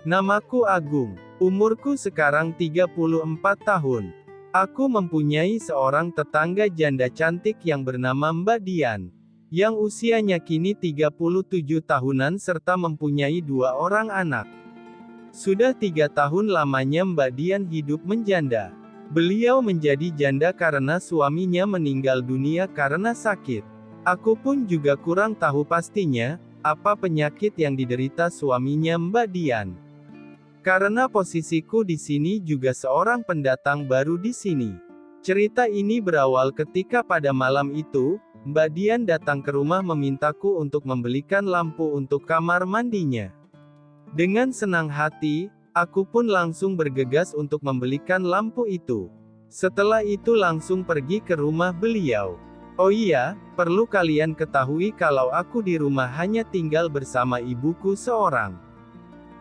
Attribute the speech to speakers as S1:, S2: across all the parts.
S1: Namaku Agung. Umurku sekarang 34 tahun. Aku mempunyai seorang tetangga janda cantik yang bernama Mbak Dian, yang usianya kini 37 tahunan serta mempunyai 2 orang anak. Sudah 3 tahun lamanya Mbak Dian hidup menjanda. Beliau menjadi janda karena suaminya meninggal dunia karena sakit. Aku pun juga kurang tahu pastinya, apa penyakit yang diderita suaminya Mbak Dian. Karena posisiku di sini juga seorang pendatang baru di sini. Cerita ini berawal ketika pada malam itu, Mbak Dian datang ke rumah memintaku untuk membelikan lampu untuk kamar mandinya. Dengan senang hati, aku pun langsung bergegas untuk membelikan lampu itu. Setelah itu langsung pergi ke rumah beliau. Oh iya, perlu kalian ketahui kalau aku di rumah hanya tinggal bersama ibuku seorang.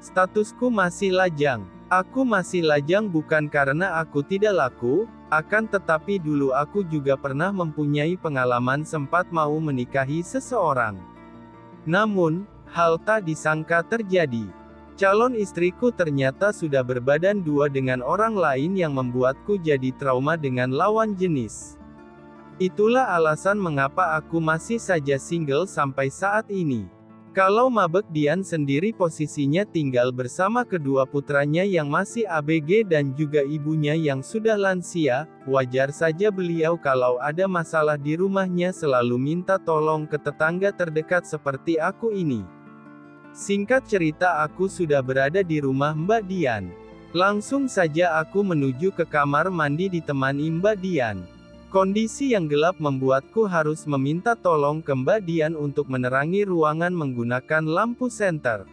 S1: Statusku masih lajang. Aku masih lajang bukan karena aku tidak laku, akan tetapi dulu aku juga pernah mempunyai pengalaman sempat mau menikahi seseorang. Namun, hal tak disangka terjadi. Calon istriku ternyata sudah berbadan dua dengan orang lain yang membuatku jadi trauma dengan lawan jenis. Itulah alasan mengapa aku masih saja single sampai saat ini. Kalau Mabek Dian sendiri posisinya tinggal bersama kedua putranya yang masih ABG dan juga ibunya yang sudah lansia, wajar saja beliau kalau ada masalah di rumahnya selalu minta tolong ke tetangga terdekat seperti aku ini. Singkat cerita aku sudah berada di rumah Mbak Dian. Langsung saja aku menuju ke kamar mandi ditemani Mbak Dian. Kondisi yang gelap membuatku harus meminta tolong ke Mbak Dian untuk menerangi ruangan menggunakan lampu senter.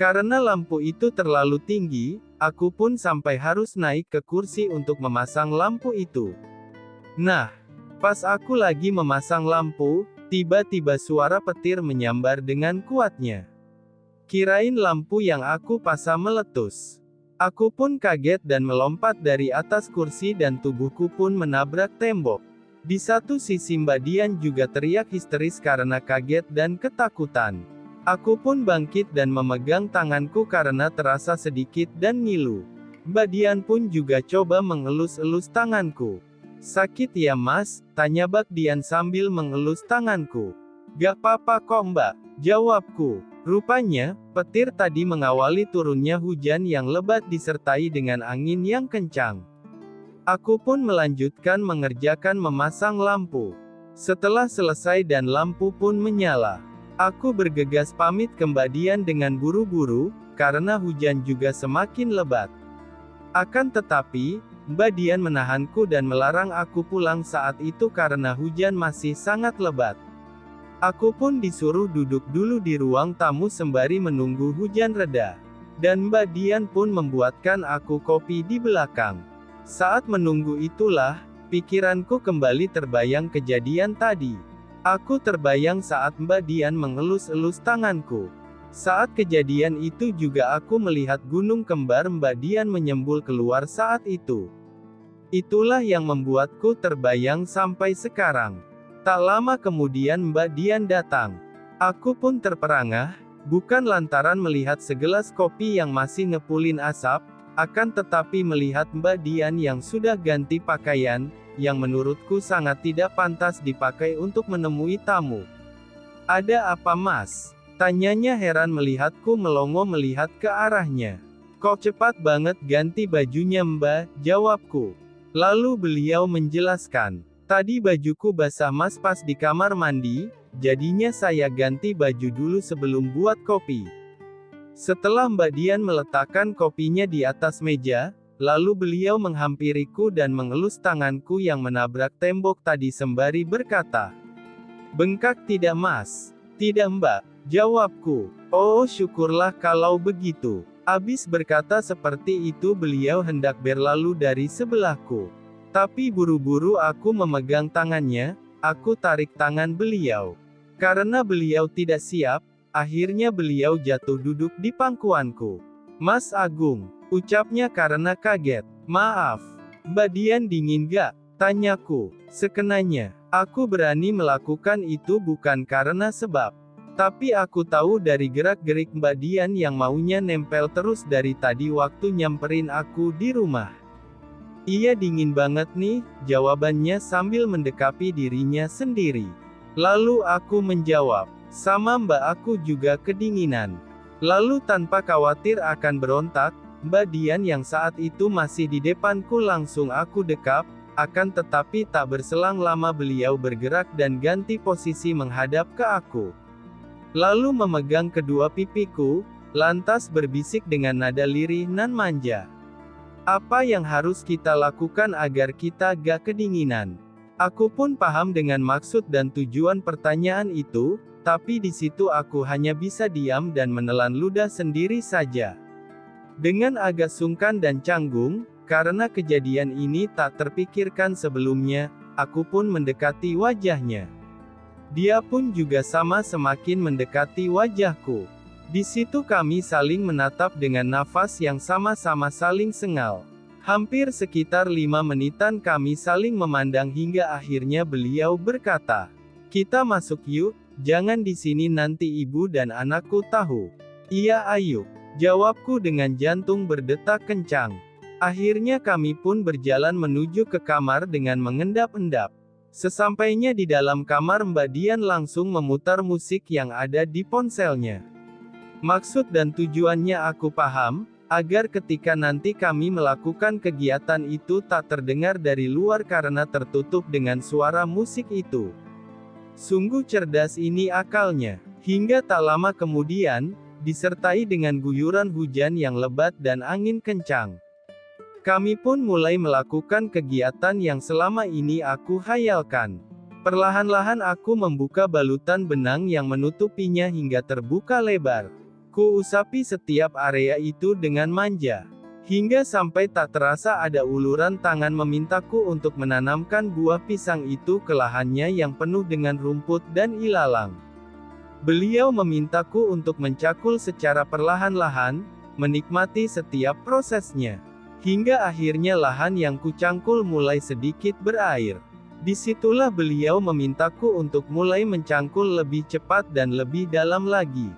S1: Karena lampu itu terlalu tinggi, aku pun sampai harus naik ke kursi untuk memasang lampu itu. Nah, pas aku lagi memasang lampu, tiba-tiba suara petir menyambar dengan kuatnya. Kirain lampu yang aku pasang meletus. Aku pun kaget dan melompat dari atas kursi dan tubuhku pun menabrak tembok. Di satu sisi Mbak Dian juga teriak histeris karena kaget dan ketakutan. Aku pun bangkit dan memegang tanganku karena terasa sedikit dan ngilu. Mbak Dian pun juga coba mengelus-elus tanganku. Sakit ya mas? Tanya Mbak Dian sambil mengelus tanganku. Gak apa-apa kok mbak, jawabku. Rupanya, petir tadi mengawali turunnya hujan yang lebat disertai dengan angin yang kencang. Aku pun melanjutkan mengerjakan memasang lampu. Setelah selesai dan lampu pun menyala, aku bergegas pamit ke Mbak Dian dengan buru-buru, karena hujan juga semakin lebat. Akan tetapi, Mbak Dian menahanku dan melarang aku pulang saat itu karena hujan masih sangat lebat. Aku pun disuruh duduk dulu di ruang tamu sembari menunggu hujan reda. Dan Mbak Dian pun membuatkan aku kopi di belakang. Saat menunggu itulah, pikiranku kembali terbayang kejadian tadi. Aku terbayang saat Mbak Dian mengelus-elus tanganku. Saat kejadian itu juga aku melihat gunung kembar Mbak Dian menyembul keluar saat itu. Itulah yang membuatku terbayang sampai sekarang. Tak lama kemudian Mbak Dian datang. Aku pun terperangah, bukan lantaran melihat segelas kopi yang masih ngepulin asap, akan tetapi melihat Mbak Dian yang sudah ganti pakaian, yang menurutku sangat tidak pantas dipakai untuk menemui tamu. Ada apa mas? Tanyanya heran melihatku melongo melihat ke arahnya. Kok cepat banget ganti bajunya mbak? Jawabku. Lalu beliau menjelaskan. Tadi bajuku basah mas pas di kamar mandi, jadinya saya ganti baju dulu sebelum buat kopi. Setelah Mbak Dian meletakkan kopinya di atas meja, lalu beliau menghampiriku dan mengelus tanganku yang menabrak tembok tadi sembari berkata, "Bengkak tidak mas?" "Tidak mbak," jawabku. "Oh syukurlah kalau begitu." Abis berkata seperti itu beliau hendak berlalu dari sebelahku. Tapi buru-buru aku memegang tangannya, aku tarik tangan beliau. Karena beliau tidak siap, akhirnya beliau jatuh duduk di pangkuanku. "Mas Agung," ucapnya karena kaget. "Maaf, Mbak Dian dingin gak?" tanyaku. Sekenanya, aku berani melakukan itu bukan karena sebab Tapi aku tahu dari gerak-gerik Mbak Dian yang maunya nempel terus dari tadi waktu nyamperin aku di rumah. Iya dingin banget nih, jawabannya sambil mendekapi dirinya sendiri. Lalu aku menjawab, sama Mbak aku juga kedinginan. Lalu tanpa khawatir akan berontak, Mbak Dian yang saat itu masih di depanku langsung aku dekap, akan tetapi tak berselang lama beliau bergerak dan ganti posisi menghadap ke aku. Lalu memegang kedua pipiku, lantas berbisik dengan nada lirih nan manja. Apa yang harus kita lakukan agar kita gak kedinginan? Aku pun paham dengan maksud dan tujuan pertanyaan itu, tapi di situ aku hanya bisa diam dan menelan ludah sendiri saja. Dengan agak sungkan dan canggung, karena kejadian ini tak terpikirkan sebelumnya, aku pun mendekati wajahnya. Dia pun juga sama semakin mendekati wajahku. Di situ kami saling menatap dengan nafas yang sama-sama saling sengal. Hampir sekitar 5 menitan kami saling memandang hingga akhirnya beliau berkata, "Kita masuk yuk, jangan di sini nanti ibu dan anakku tahu." "Iya ayo," jawabku dengan jantung berdetak kencang. Akhirnya kami pun berjalan menuju ke kamar dengan mengendap-endap. Sesampainya di dalam kamar Mbak Dian langsung memutar musik yang ada di ponselnya. Maksud dan tujuannya aku paham, agar ketika nanti kami melakukan kegiatan itu tak terdengar dari luar karena tertutup dengan suara musik itu. Sungguh cerdas ini akalnya. Hingga tak lama kemudian, disertai dengan guyuran hujan yang lebat dan angin kencang. Kami pun mulai melakukan kegiatan yang selama ini aku hayalkan. Perlahan-lahan aku membuka balutan benang yang menutupinya hingga terbuka lebar. Kuusapi setiap area itu dengan manja. Hingga sampai tak terasa ada uluran tangan memintaku untuk menanamkan buah pisang itu ke lahannya yang penuh dengan rumput dan ilalang. Beliau memintaku untuk mencakul secara perlahan-lahan, menikmati setiap prosesnya. Hingga akhirnya lahan yang kucangkul mulai sedikit berair. Disitulah beliau memintaku untuk mulai mencangkul lebih cepat dan lebih dalam lagi.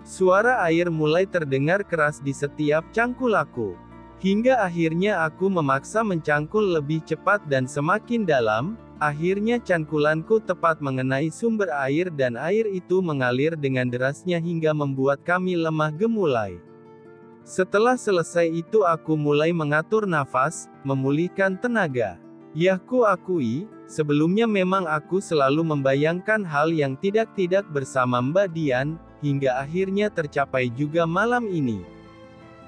S1: Suara air mulai terdengar keras di setiap cangkul aku. Hingga akhirnya aku memaksa mencangkul lebih cepat dan semakin dalam, akhirnya cangkulanku tepat mengenai sumber air dan air itu mengalir dengan derasnya hingga membuat kami lemah gemulai. Setelah selesai itu aku mulai mengatur nafas, memulihkan tenaga. Ya ku akui, sebelumnya memang aku selalu membayangkan hal yang tidak-tidak bersama Mbak Dian, hingga akhirnya tercapai juga malam ini.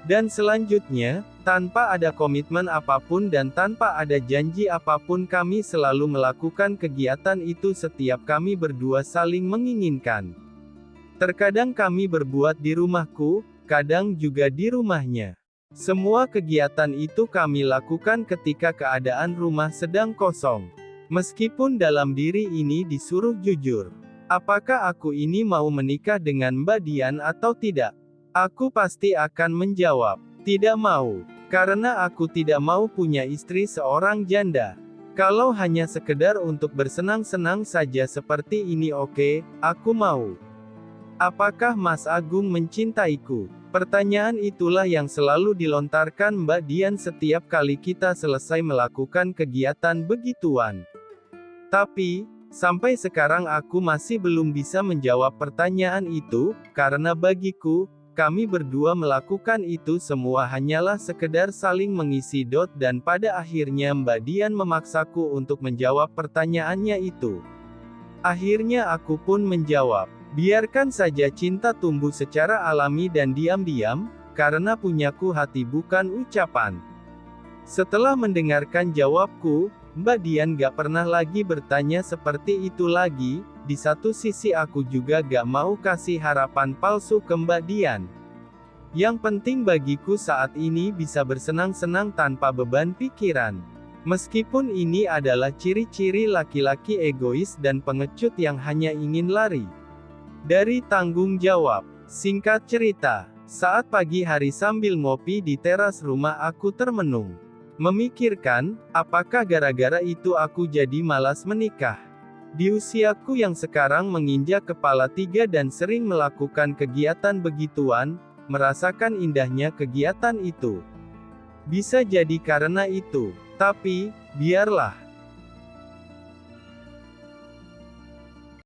S1: Dan selanjutnya, tanpa ada komitmen apapun dan tanpa ada janji apapun kami selalu melakukan kegiatan itu setiap kami berdua saling menginginkan. Terkadang kami berbuat di rumahku, kadang juga di rumahnya. Semua kegiatan itu kami lakukan ketika keadaan rumah sedang kosong. Meskipun dalam diri ini disuruh jujur. Apakah aku ini mau menikah dengan Mbak Dian atau tidak? Aku pasti akan menjawab, tidak mau. Karena aku tidak mau punya istri seorang janda. Kalau hanya sekedar untuk bersenang-senang saja seperti ini oke, aku mau. Apakah Mas Agung mencintaiku? Pertanyaan itulah yang selalu dilontarkan Mbak Dian setiap kali kita selesai melakukan kegiatan begituan. Tapi, sampai sekarang aku masih belum bisa menjawab pertanyaan itu, karena bagiku, kami berdua melakukan itu semua hanyalah sekedar saling mengisi dot dan pada akhirnya Mbak Dian memaksaku untuk menjawab pertanyaannya itu. Akhirnya aku pun menjawab. Biarkan saja cinta tumbuh secara alami dan diam-diam, karena punyaku hati bukan ucapan. Setelah mendengarkan jawabku, Mbak Dian gak pernah lagi bertanya seperti itu lagi. Di satu sisi aku juga gak mau kasih harapan palsu ke Mbak Dian. Yang penting bagiku saat ini bisa bersenang-senang tanpa beban pikiran. Meskipun ini adalah ciri-ciri laki-laki egois dan pengecut yang hanya ingin lari dari tanggung jawab. Singkat cerita, saat pagi hari sambil ngopi di teras rumah aku termenung. Memikirkan, apakah gara-gara itu aku jadi malas menikah? Di usiaku yang sekarang menginjak kepala 3 dan sering melakukan kegiatan begituan, merasakan indahnya kegiatan itu. Bisa jadi karena itu. Tapi, biarlah.